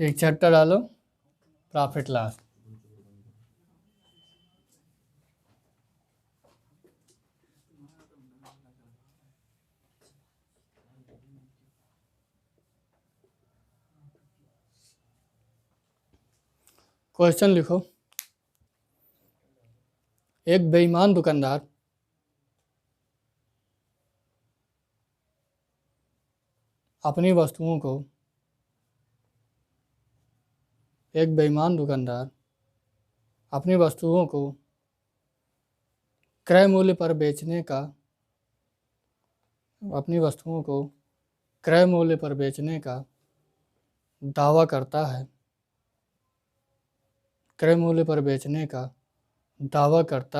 तो एक चैप्टर डालो प्रॉफिट लॉस। क्वेश्चन लिखो। एक बेईमान दुकानदार अपनी वस्तुओं को क्रय मूल्य पर बेचने का दावा करता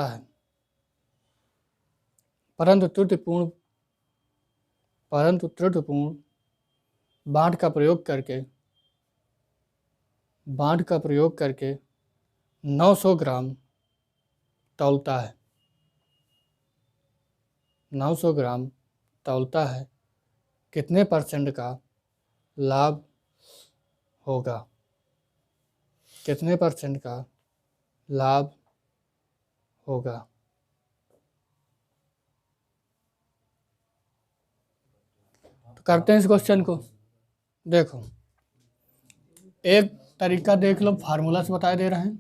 है, परंतु त्रुटिपूर्ण बांट का प्रयोग करके 900 ग्राम तौलता है, कितने % का लाभ होगा? तो करते हैं इस क्वेश्चन को। देखो, एक तरीका देख लो, फार्मूला से बताए दे रहे हैं।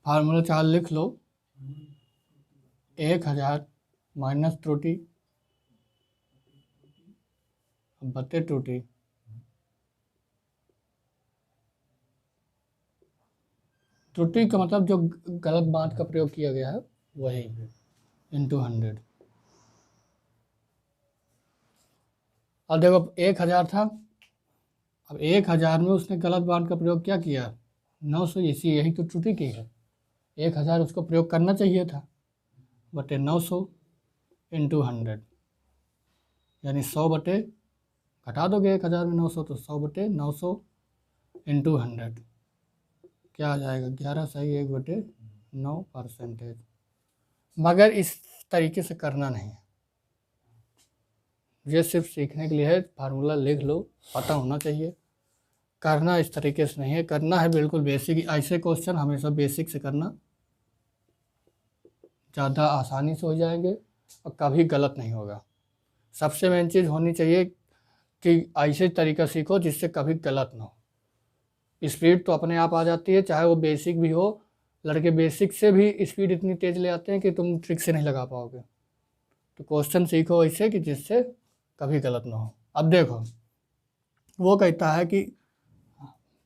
फार्मूला चार्ट लिख लो, 1000 माइनस त्रुटि बटे त्रुटि, त्रुटि का मतलब जो गलत बात का प्रयोग किया गया है वही, इंटू 100। अब देखो 1000 था, अब 1000 में उसने गलत बात का प्रयोग क्या किया? 900, यही तो त्रुटि की है। 1000 उसको प्रयोग करना चाहिए था, बटे 900 इंटू 100, यानी 100 बटे, घटा दोगे 1000 में 900 तो 100 बटे 900 इंटू 100 क्या आ जाएगा? 11 सही 1/9%। मगर इस तरीके से करना नहीं है, ये सिर्फ सीखने के लिए है। फार्मूला लिख लो, पता होना चाहिए। करना इस तरीके से नहीं है, करना है बिल्कुल बेसिक। ऐसे क्वेश्चन हमेशा बेसिक से करना, ज़्यादा आसानी से हो जाएंगे और कभी गलत नहीं होगा। सबसे मेन चीज़ होनी चाहिए कि ऐसे तरीका सीखो जिससे कभी गलत ना हो। स्पीड तो अपने आप आ जाती है, चाहे वो बेसिक भी हो। लड़के बेसिक से भी स्पीड इतनी तेज़ ले आते हैं कि तुम ट्रिक से नहीं लगा पाओगे। तो क्वेश्चन सीखो ऐसे कि जिससे कभी गलत ना हो। अब देखो, वो कहता है कि,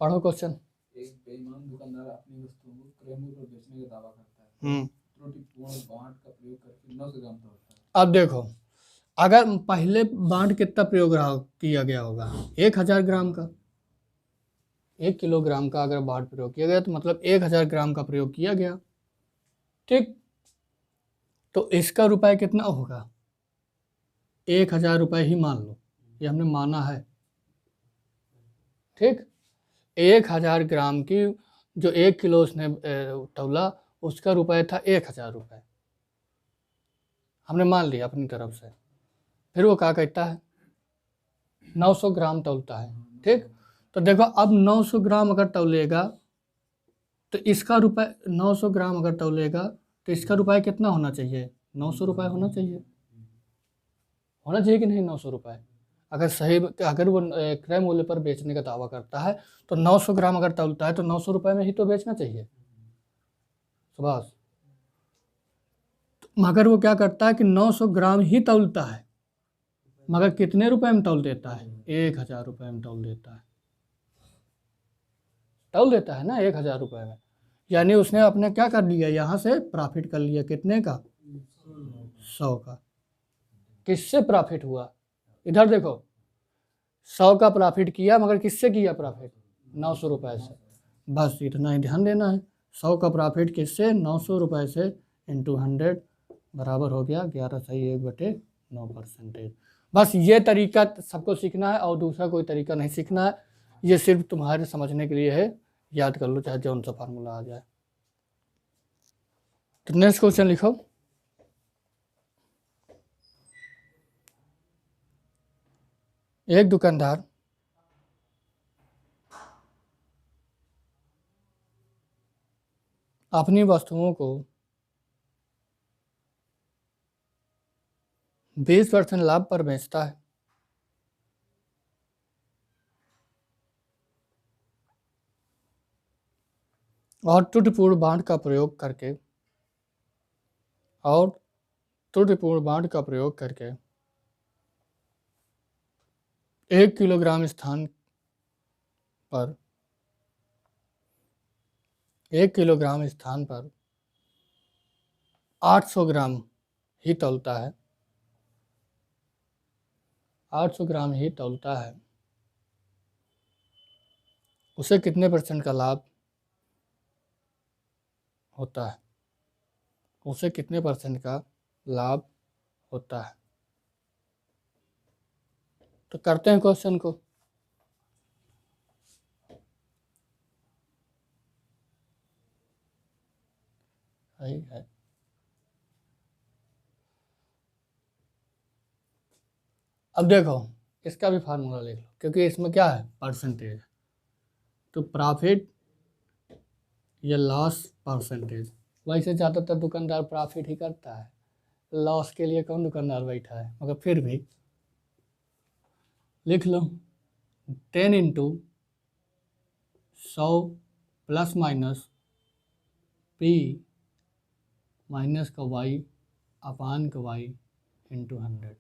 पढ़ो क्वेश्चन। एक बेईमान दुकानदार अपनी वस्तुओं को क्रय मूल्य पर बेचने का दावा करता है, त्रुटिपूर्ण बांट का प्रयोग करके 900 ग्राम तोड़ता है। अब देखो, अगर पहले बांट कितना प्रयोग किया गया होगा? 1000 ग्राम का, 1 किलोग्राम का अगर बांट प्रयोग किया गया तो मतलब 1000 ग्राम का प्रयोग किया गया, ठीक। तो इसका रुपए कितना होगा? 1000 रुपये ही मान लो, ये हमने माना है, ठीक। 1000 ग्राम की जो 1 किलो उसने तौला, उसका रुपए था 1000 रुपये, हमने मान लिया अपनी तरफ से। फिर वो क्या कहता है? 900 ग्राम तौलता है, ठीक। तो देखो, अब 900 ग्राम अगर तौलेगा तो इसका रुपए, 900 ग्राम अगर तौलेगा तो इसका रुपए कितना होना चाहिए? 900 रुपये होना चाहिए कि नहीं? 900 रुपये अगर वो क्रय मूल्य पर बेचने का दावा करता है तो 900 ग्राम अगर तौलता है तो 900 रुपये में ही तो बेचना चाहिए। सुभाष, मगर वो क्या करता है कि 900 ग्राम ही तौलता है, मगर कितने रुपए में तौल देता है? 1000 रुपये में तौल देता है ना, 1000 रुपये में। यानी उसने अपने क्या कर लिया? यहाँ से प्रॉफिट कर लिया, कितने का? 100 का। किससे प्रॉफिट हुआ? इधर देखो, 100 का प्रॉफिट किया, मगर किससे किया प्रॉफिट? 900 रुपये से। बस इतना ही ध्यान देना है। 100 का प्रॉफिट किससे? 900 रुपये से, इंटू 100 बराबर हो गया 11 सही 1/9%। बस ये तरीका सबको सीखना है और दूसरा कोई तरीका नहीं सीखना है। ये सिर्फ तुम्हारे समझने के लिए है, याद कर लो चाहे जौन सा फार्मूला आ जाए। तो नेक्स्ट क्वेश्चन लिखो। एक दुकानदार अपनी वस्तुओं को 20% लाभ पर बेचता है और त्रुटिपूर्ण बांड का प्रयोग करके 1 किलोग्राम स्थान पर 800 ग्राम ही तौलता है 800 ग्राम ही तौलता है, उसे कितने % का लाभ होता है? उसे कितने % का लाभ होता है? तो करते हैं क्वेश्चन को। सही है। अब देखो इसका भी फार्मूला लिख लो, क्योंकि इसमें क्या है, परसेंटेज। तो प्रॉफिट या लॉस परसेंटेज, वैसे ज़्यादातर दुकानदार प्रॉफिट ही करता है, लॉस के लिए कौन दुकानदार बैठा है, मगर फिर भी लिख लो 10 × 100 प्लस माइनस P माइनस का Y अपान का Y इंटू 100।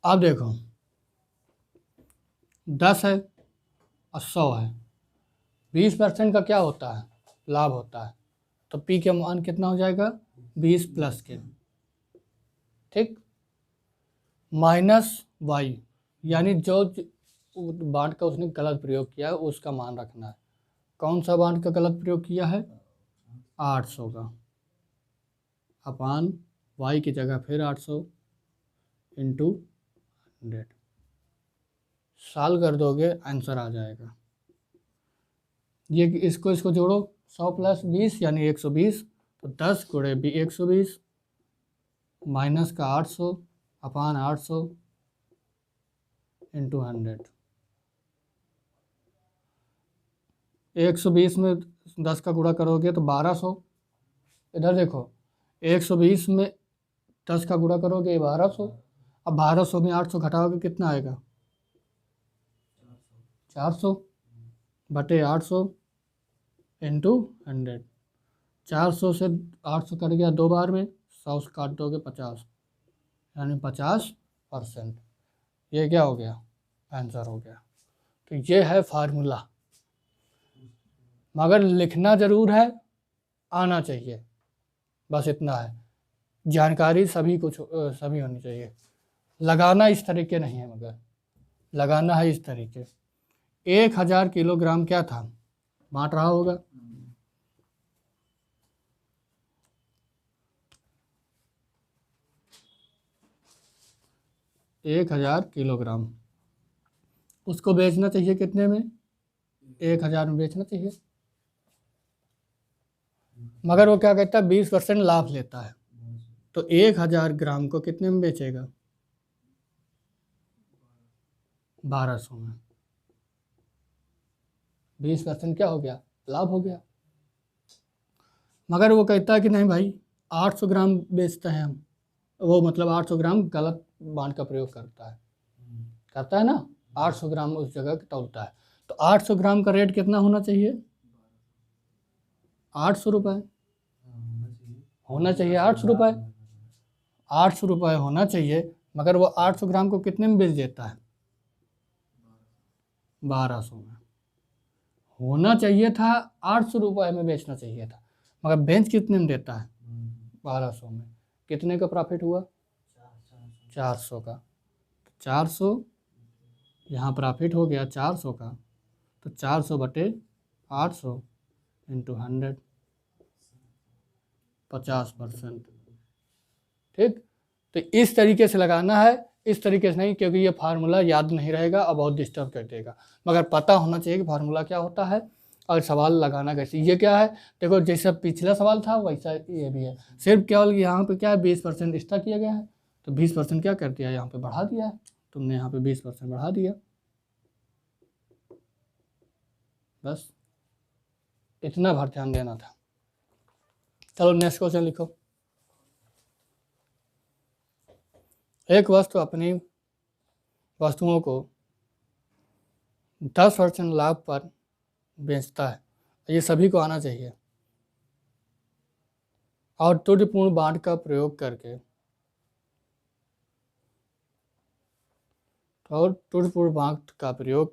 अब देखो 10 है और 100 है, 20% का क्या होता है, लाभ होता है। तो P का मान कितना हो जाएगा, 20 प्लस के, ठीक, माइनस Y, यानी जो बांड का उसने गलत प्रयोग किया है उसका मान रखना है। कौन सा बांड का गलत प्रयोग किया है, 800 का, अपान Y की जगह फिर 800 इंटू 100। साल कर दोगे आंसर आ जाएगा। ये इसको जोड़ो, 100 प्लस 20 यानी 120, तो 10 गुणे 120 माइनस का 800 अपान 800 इंटू 100। 120 में 10 का गुणा करोगे तो 1200। इधर देखो 120 में 10 का गुणा करोगे 1200। अब 1200 में 800 घटाओगे कितना आएगा, 400 बटे 800 इंटू 100। 400 से 800 कट गया 2 बार में, 100 से काट दोगे 50, यानी 50%। ये क्या हो गया, आंसर हो गया। तो ये है फार्मूला, मगर लिखना ज़रूर है, आना चाहिए, बस इतना है। जानकारी सभी होनी चाहिए। लगाना इस तरीके नहीं है, मगर लगाना है इस तरीके। 1000 किलोग्राम क्या था, बांट रहा होगा, एक 1000 किलोग्राम, उसको बेचना चाहिए कितने में, 1000 में बेचना चाहिए, मगर वो क्या कहता है 20% लाभ लेता है। तो 1000 ग्राम को कितने में बेचेगा, 1200 में। 20% क्या हो गया, लाभ हो गया। मगर वो कहता है कि नहीं भाई 800 ग्राम बेचते हैं हम, वो मतलब 800 ग्राम गलत बांड का प्रयोग करता है ना, 800 ग्राम उस जगह तौलता है। तो 800 ग्राम का रेट कितना होना चाहिए, 800 रुपये होना चाहिए, 800 रुपये, 800 रुपये होना चाहिए। मगर वो 800 ग्राम को कितने में बेच देता है, 1200 में। होना चाहिए था 800 रुपये में बेचना चाहिए था, मगर बेच कितने में देता है, 1200 में। कितने का प्रॉफिट हुआ, 400 का। 400 यहाँ प्रॉफिट हो गया 400 का, तो 400 बटे 800 इंटू 100, 50%। ठीक, तो इस तरीके से लगाना है, इस तरीके से नहीं, क्योंकि ये फार्मूला याद नहीं रहेगा और बहुत डिस्टर्ब कर देगा। मगर पता होना चाहिए कि फार्मूला क्या होता है और सवाल लगाना कैसे। ये क्या है, देखो जैसा पिछला सवाल था वैसा ये भी है, सिर्फ केवल यहाँ पे क्या है 20% एक्स्ट्रा किया गया है, तो 20% क्या कर दिया, यहाँ पे बढ़ा दिया है तुमने, यहाँ पे 20% बढ़ा दिया। बस इतना भर ध्यान देना था। चलो नेक्स्ट क्वेश्चन लिखो। एक वस्तु अपनी वस्तुओं को 10% लाभ पर बेचता है, ये सभी को आना चाहिए, और त्रुटिपूर्ण बांट का प्रयोग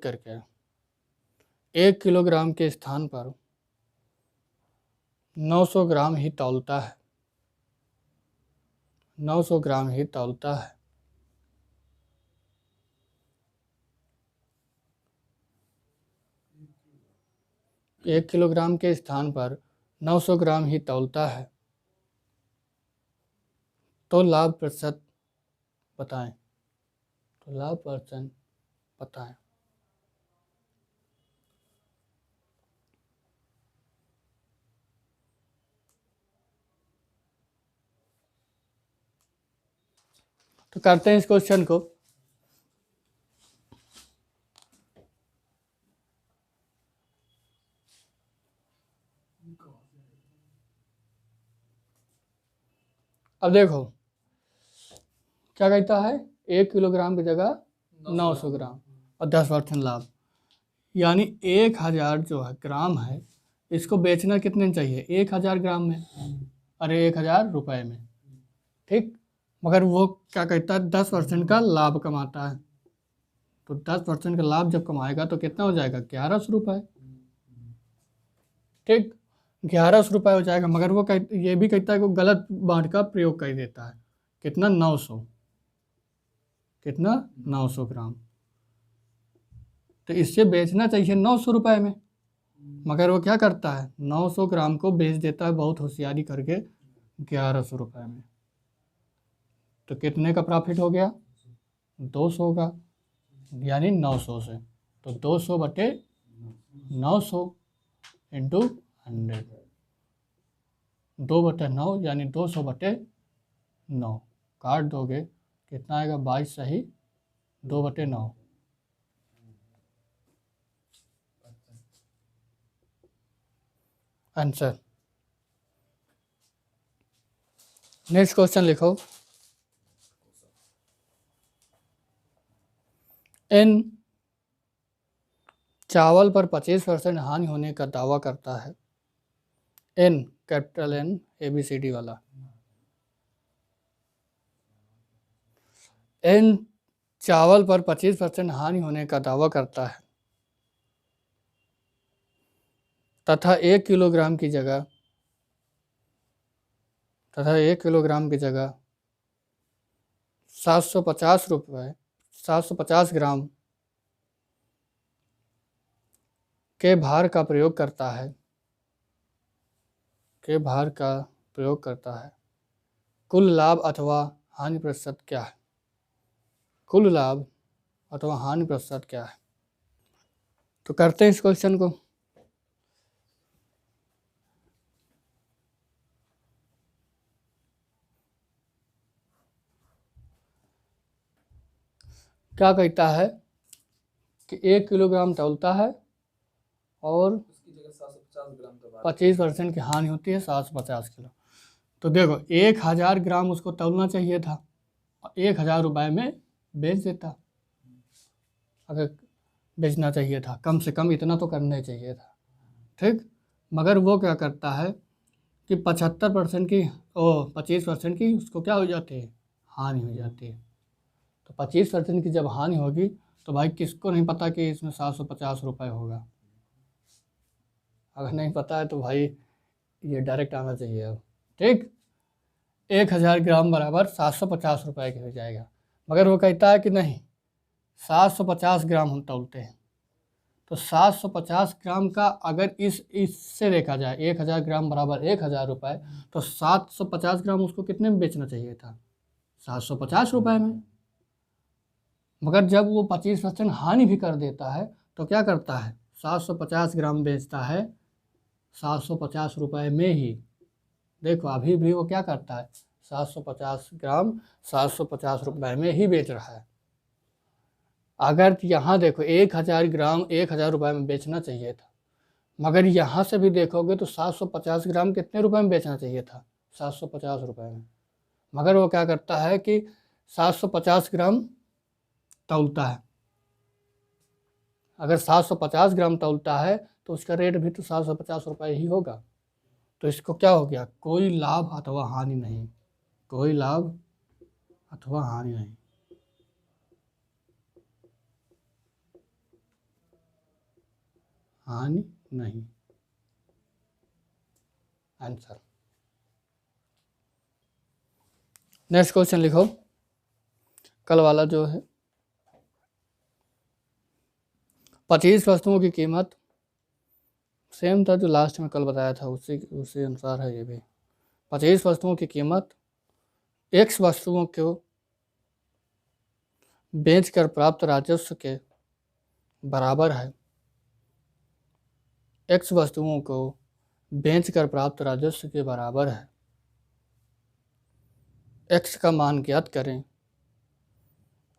करके एक किलोग्राम के स्थान पर 900 ग्राम ही तौलता है। 900 ग्राम ही तौलता है। एक किलोग्राम के स्थान पर 900 ग्राम ही तौलता है, तो लाभ प्रतिशत बताएं। तो लाभ प्रतिशत बताएं। तो करते हैं इस क्वेश्चन को। अब देखो क्या कहता है, 1 किलोग्राम की जगह 900 ग्राम और 10% लाभ, यानी 1000 जो है ग्राम है, इसको बेचना कितने चाहिए? 1000 ग्राम में, अरे 1000 रुपए में, ठीक। मगर वो क्या कहता है, 10% का लाभ कमाता है। तो 10% का लाभ जब कमाएगा तो कितना हो जाएगा? 1100 रुपये, ठीक। 1100 रुपये हो जाएगा। मगर वो ये भी कहता है कि गलत बांट का प्रयोग कर देता है। कितना? 900। कितना? 900 ग्राम। तो इससे बेचना चाहिए 900 रुपये में, मगर वो क्या करता है, 900 ग्राम को बेच देता है बहुत होशियारी करके 1100 रुपये में। तो कितने का प्रॉफिट हो गया? 200 का, यानी 900 से। तो 200 बटे 900 इंटू 100, 2/9 यानी 200 बटे 9। काट दोगे कितना आएगा? 22 सही 2/9। आंसर। नेक्स्ट क्वेश्चन लिखो। एन चावल पर 25% हानि होने का दावा करता है। एन, कैपिटल एन, ABCD वाला। एन चावल पर 25% हानि होने का दावा करता है तथा 1 किलोग्राम की जगह 750 ग्राम के भार का प्रयोग करता है। कुल लाभ अथवा हानि प्रतिशत क्या है? कुल लाभ अथवा हानि प्रतिशत क्या है? तो करते हैं इस क्वेश्चन को। क्या कहता है कि 1 किलोग्राम तौलता है और उसकी जगह 750 ग्राम का 25% की हानि होती है 750 किलो। तो देखो 1000 ग्राम उसको तौलना चाहिए था, 1000 रुपये में बेच देता। अगर बेचना चाहिए था, कम से कम इतना तो करना चाहिए था, ठीक। मगर वो क्या करता है कि 75% की 25% की उसको क्या हो जाती है? हानि हो जाती है। तो 25% की जब हानि होगी तो भाई किसको नहीं पता कि इसमें 750 रुपये होगा? अगर नहीं पता है तो भाई ये डायरेक्ट आना चाहिए अब, ठीक। 1000 ग्राम बराबर 750 रुपये की हो जाएगा। मगर वो कहता है कि नहीं, 750 ग्राम हम तौलते हैं। तो 750 ग्राम का अगर इससे देखा जाए, 1000 ग्राम बराबर 1000 रुपये, तो 750 ग्राम उसको कितने में बेचना चाहिए था? 750 रुपये में। मगर जब वो 25% हानि भी कर देता है तो क्या करता है? 750 ग्राम बेचता है 750 रुपये में ही। देखो अभी भी वो क्या करता है, 750 ग्राम 750 रुपये में ही बेच रहा है। अगर यहाँ देखो 1000 ग्राम 1000 रुपये में बेचना चाहिए था, मगर यहाँ से भी देखोगे तो 750 ग्राम कितने रुपए में बेचना चाहिए था, 750 रुपए में। मगर वो क्या करता है कि 750 ग्राम तौलता है। अगर 750 ग्राम तौलता है तो उसका रेट भी तो 750 रुपये ही होगा। तो इसको क्या हो गया, कोई लाभ अथवा हानि नहीं, कोई लाभ अथवा हानि नहीं। हानि नहीं, आंसर। नेक्स्ट क्वेश्चन लिखो, कल वाला जो है 25 वस्तुओं की कीमत सेम था जो लास्ट में कल बताया था, उसी अनुसार है ये भी। 25 वस्तुओं की कीमत X वस्तुओं को बेचकर प्राप्त राजस्व के बराबर है। X वस्तुओं को बेचकर प्राप्त राजस्व के बराबर है। X का मान ज्ञात करें।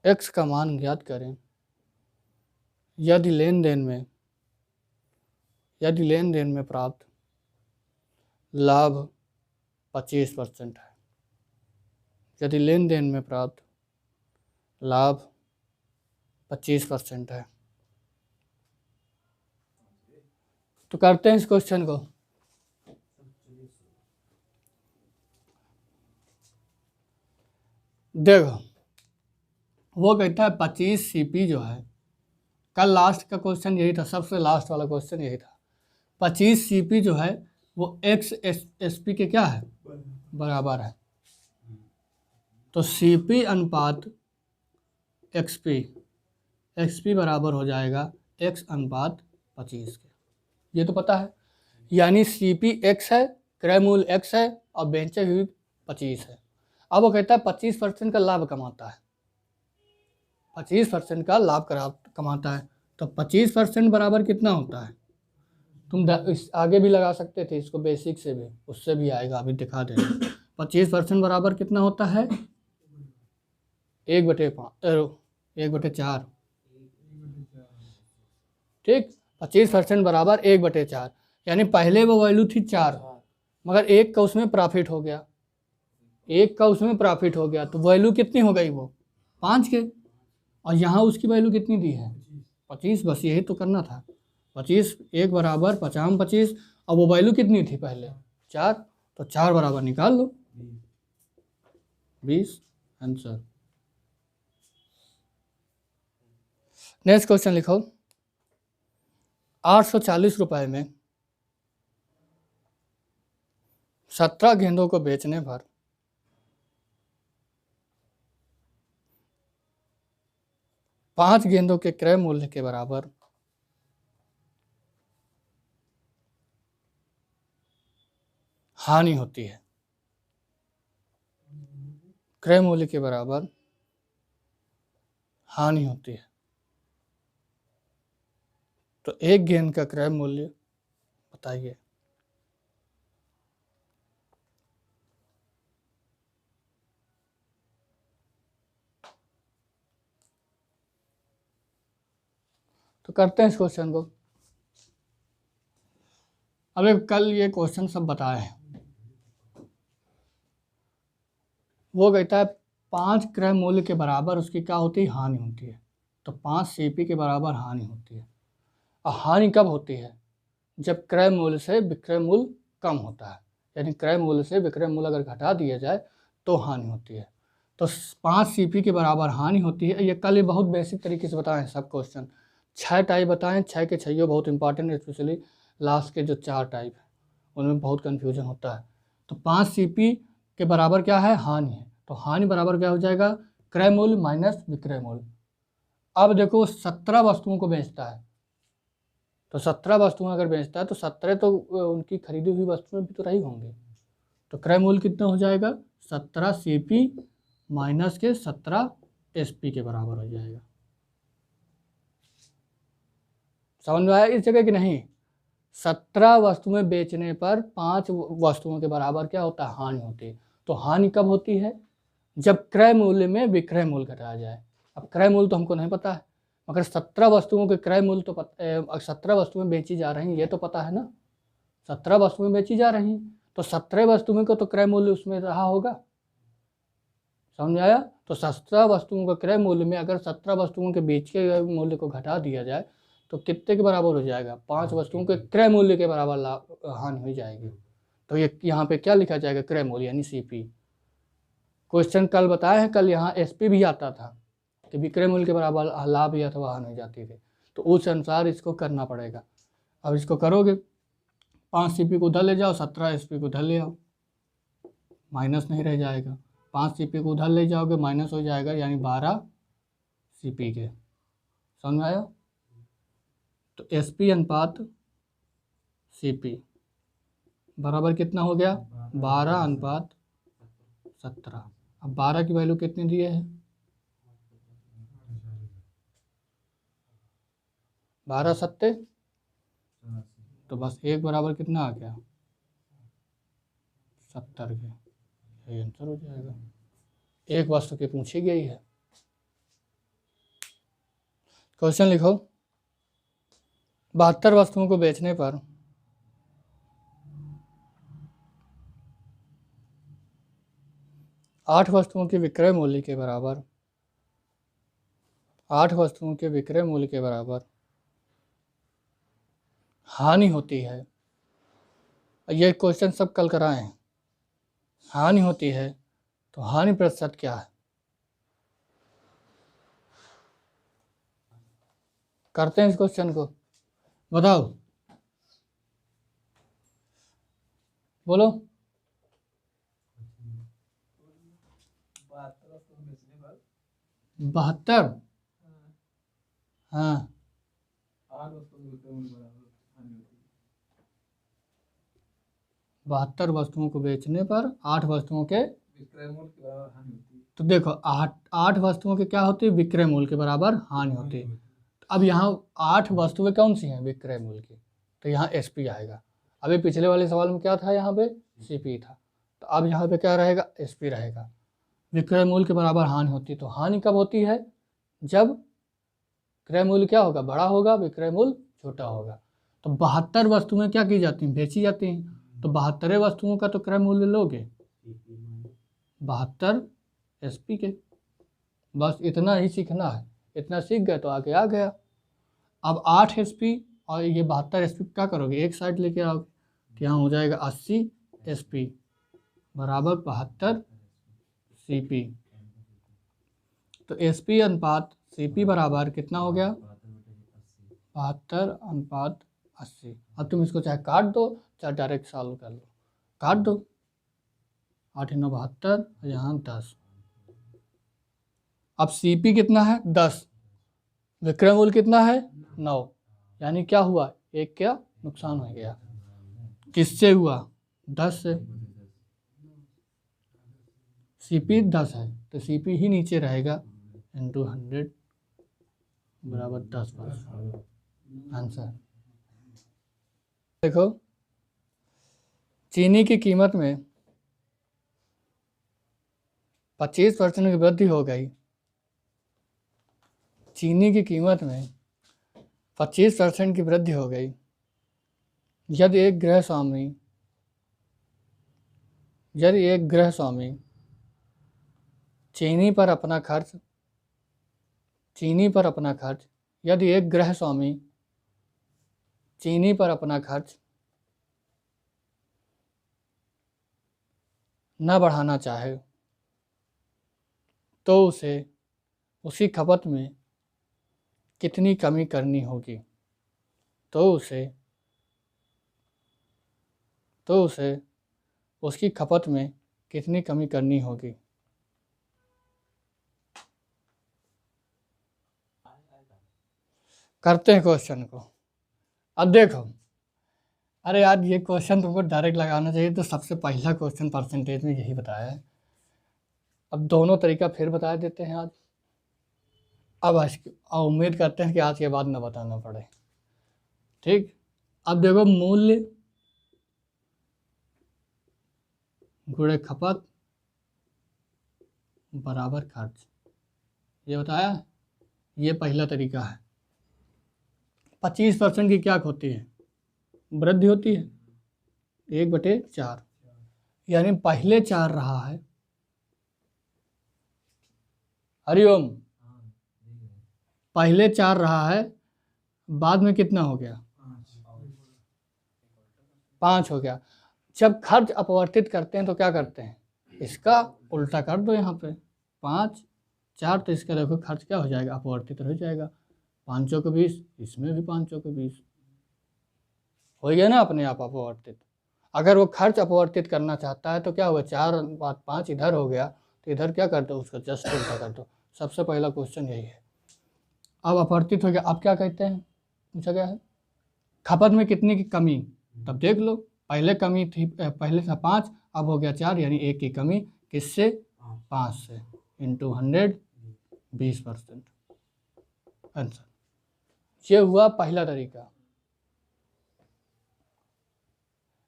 X का मान ज्ञात करें यदि लेन देन में प्राप्त लाभ 25% है। यदि लेन देन में प्राप्त लाभ 25% है। तो करते हैं इस क्वेश्चन को। देखो, वो कहता है 25 CP जो है, कल लास्ट का क्वेश्चन यही था, सबसे लास्ट वाला क्वेश्चन यही था। 25 CP जो है वो X SP के क्या है, बराबर है। तो CP अनुपात XP बराबर हो जाएगा X अनुपात 25 के। ये तो पता है, यानी CP X है, क्रय मूल्य X है और बेचे हुई 25 है। अब वो कहता है 25% का लाभ कमाता है, 25% का लाभ कमाता है। तो 25% बराबर कितना होता है, तुम इस आगे भी लगा सकते थे इसको, बेसिक से भी, उससे भी आएगा, अभी दिखा देंगे। 25% बराबर कितना होता है, 1/4। ठीक, 25% बराबर 1/4, यानी पहले वो वैल्यू थी 4, मगर एक का उसमें प्रॉफिट हो गया, तो वैल्यू कितनी हो गई वो 5 के, और यहाँ उसकी वैल्यू कितनी दी है 25। बस यही तो करना था, 25 1 बराबर 50 25, और वो वैल्यू कितनी थी पहले 4, तो 4 बराबर निकाल लो 20, आंसर। नेक्स्ट क्वेश्चन लिखो, 840 रुपए में 17 गेंदों को बेचने पर 5 गेंदों के क्रय मूल्य के बराबर हानि होती है। क्रय मूल्य के बराबर हानि होती है। तो एक गेंद का क्रय मूल्य बताइए। तो करते हैं इस क्वेश्चन को। अबे कल ये क्वेश्चन सब बताए हैं। वो कहता है 5 क्रय मूल्य के बराबर उसकी क्या होती है, हानि होती है। तो 5 CP के बराबर हानि होती है। और हानि कब होती है, जब क्रय मूल्य से विक्रय मूल्य कम होता है, यानी क्रय मूल्य से विक्रय मूल्य अगर घटा दिया जाए तो हानि होती है। तो 5 CP के बराबर हानि होती है। ये कल ये बहुत बेसिक तरीके से बताएं सब क्वेश्चन, 6 टाइप बताएं, 6 के 6 बहुत इंपॉर्टेंट है, स्पेशली लास्ट के जो 4 टाइप है उनमें बहुत कन्फ्यूजन होता है। तो 5 CP के बराबर क्या है, हानि है। तो हानि बराबर क्या हो जाएगा, क्रय मूल्य माइनस विक्रय मूल्य। अब देखो 17 वस्तुओं को बेचता है, तो 17 वस्तुएं अगर बेचता है तो 17 तो उनकी खरीदी हुई वस्तुएं भी तो रही होंगी। तो क्रय मूल्य कितना हो जाएगा, 17 CP माइनस के 17 SP के बराबर हो जाएगा। समझ में आया इस जगह कि नहीं। 17 वस्तुएं बेचने पर 5 वस्तुओं के बराबर क्या होता है, हानि होती है। तो हानि कब होती है, जब क्रय मूल्य में विक्रय मूल्य घटाया जाए। अब क्रय मूल्य तो हमको नहीं पता है, मगर 17 वस्तुओं के क्रय मूल्य तो 17 वस्तुएं बेची जा रही हैं, ये तो पता है ना, 17 वस्तुएं बेची जा रही हैं, तो 17 वस्तुओं को तो क्रय मूल्य उसमें रहा होगा, समझ आया। तो 17 वस्तुओं का क्रय मूल्य में अगर 17 वस्तुओं के बेच के मूल्य को घटा दिया जाए तो कितने के बराबर हो जाएगा, 5 वस्तुओं के क्रय मूल्य के बराबर हानि हो जाएगी। तो ये यहाँ पे क्या लिखा जाएगा, क्रय मूल्य यानी सीपी। क्वेश्चन कल बताया है, कल यहाँ एसपी भी आता था कि विक्रय मूल्य के बराबर लाभ या अथवा हानि हो जाती थी, तो उस अनुसार इसको करना पड़ेगा। अब इसको करोगे, 5 सीपी को उधर ले जाओ, 17 एसपी को उधर ले आओ, माइनस नहीं रह जाएगा। 5 सीपी को उधर ले जाओगे माइनस हो जाएगा, यानी 12 सीपी के, समझ आया। तो एसपी अनुपात सीपी बराबर कितना हो गया, 12:17। अब 12 की वैल्यू कितनी दिए है, 12 सत्ते, तो बस एक बराबर कितना आ गया, 70 के, यही आंसर हो जाएगा। एक वस्तु की पूछी गई है। क्वेश्चन लिखो, 72 वस्तुओं को बेचने पर 8 वस्तुओं के विक्रय मूल्य के बराबर 8 वस्तुओं के विक्रय मूल्य के बराबर हानि होती है। ये क्वेश्चन सब कल कराए हैं। हानि होती है तो हानि प्रतिशत क्या है, करते हैं इस क्वेश्चन को, बताओ, बोलो। 72, हाँ 8 वस्तुओं के विक्रय मूल्य बराबर हानि होती है। 72 वस्तुओं को बेचने पर 8 वस्तुओं के विक्रय मूल्य के बराबर हानि होती है। तो देखो 8 वस्तुओं के क्या होती है, विक्रय मूल्य के बराबर हानि होती है। तो अब यहाँ 8 वस्तुएं कौन सी हैं, विक्रय मूल्य की, तो यहाँ एसपी आएगा। अभी पिछले वाले सवाल में क्या था, यहाँ पे सीपी था, तो अब यहाँ पे क्या रहेगा, एसपी रहेगा। विक्रय मूल्य के बराबर हानि होती है, तो हानि कब होती है, जब क्रय मूल्य क्या होगा, बड़ा होगा, विक्रय मूल्य छोटा होगा। तो 72 वस्तुएं क्या की जाती हैं, बेची जाती हैं, तो 72 वस्तुओं का तो क्रय मूल्य लोगे 72 एसपी के। बस इतना ही सीखना है, इतना सीख गए तो आगे आ गया। अब 8 एसपी और ये 72 एसपी क्या करोगे, एक साइड लेके आओगे, तो यहाँ हो जाएगा 80 एसपी बराबर 72 सीपी। तो एसपी अनुपात सीपी बराबर कितना हो गया, 72:80। अब तुम इसको चाहे काट दो चाहे डायरेक्ट सॉल्व कर लो, काट दो, 8 9 72, यहाँ 10। अब सीपी कितना है, 10, विक्रय मूल्य कितना है, 9, यानी क्या हुआ, एक क्या नुकसान हो गया, किससे हुआ, 10 से। सीपी 10 है तो सीपी ही नीचे रहेगा, इंटू 100 बराबर 10%, आंसर। देखो, चीनी की कीमत में 25% की वृद्धि हो गई, चीनी की कीमत में 25% की वृद्धि हो गई यदि एक गृह स्वामी चीनी पर अपना खर्च यदि एक गृह स्वामी चीनी पर अपना खर्च न बढ़ाना चाहे तो उसे उसकी खपत में कितनी कमी करनी होगी, तो उसे उसकी खपत में कितनी कमी करनी होगी। करते हैं क्वेश्चन को। अब देखो, अरे यार ये क्वेश्चन तुमको डायरेक्ट लगाना चाहिए, तो सबसे पहला क्वेश्चन परसेंटेज में यही बताया है। अब दोनों तरीका फिर बता देते हैं आज। अब उम्मीद करते हैं कि आज के बाद न बताना पड़े, ठीक। अब देखो, मूल्य गुणे खपत बराबर खर्च, ये बताया, ये पहला तरीका है। 25% की क्या होती है? वृद्धि होती है, 1/4, यानी पहले 4 रहा है। हरिओम, पहले 4 रहा है, बाद में कितना हो गया? 5 हो गया। जब खर्च अपवर्तित करते हैं तो क्या करते हैं? इसका उल्टा कर दो यहाँ पे, 5 4, तो इसका देखो खर्च क्या हो जाएगा? अपवर्तित हो जाएगा। 5 चौक 20, इसमें भी 5 चौक 20 हो गया ना अपने आप अपवर्तित। अगर वो खर्च अपवर्तित करना चाहता है तो क्या होगा? 4 बात 5 इधर हो गया, तो इधर क्या कर दो? उसका जस्ट उल्टा कर दो। सबसे पहला क्वेश्चन यही है। अब अपवर्तित हो गया, अब क्या कहते हैं? पूछा गया है खपत में कितने की कमी। तब देख लो, पहले कमी थी, पहले था 5, अब हो गया 4, यानी 1 की कमी। किससे? 5 से। इंटू 100, 20%। आंसर। ये हुआ पहला तरीका।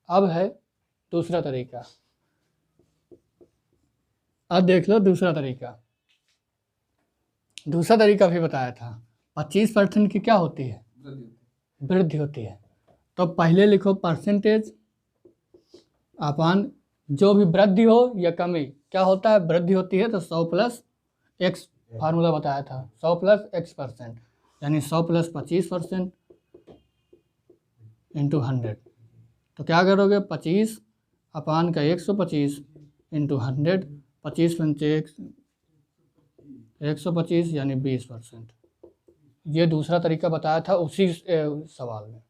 अब है दूसरा तरीका। अब देख लो दूसरा तरीका। दूसरा तरीका भी बताया था। 25% की क्या होती है? वृद्धि होती है। तो पहले लिखो परसेंटेज अपान जो भी वृद्धि हो या कमी, क्या होता है? वृद्धि होती है तो 100 प्लस x, फार्मूला बताया था, 100 प्लस x%, यानी 100 प्लस 25% इंटू 100। तो क्या करोगे? 25 अपान का 125 इंटू 100, 25 पंचे 125, यानी 20%। ये दूसरा तरीका बताया था उसी सवाल में।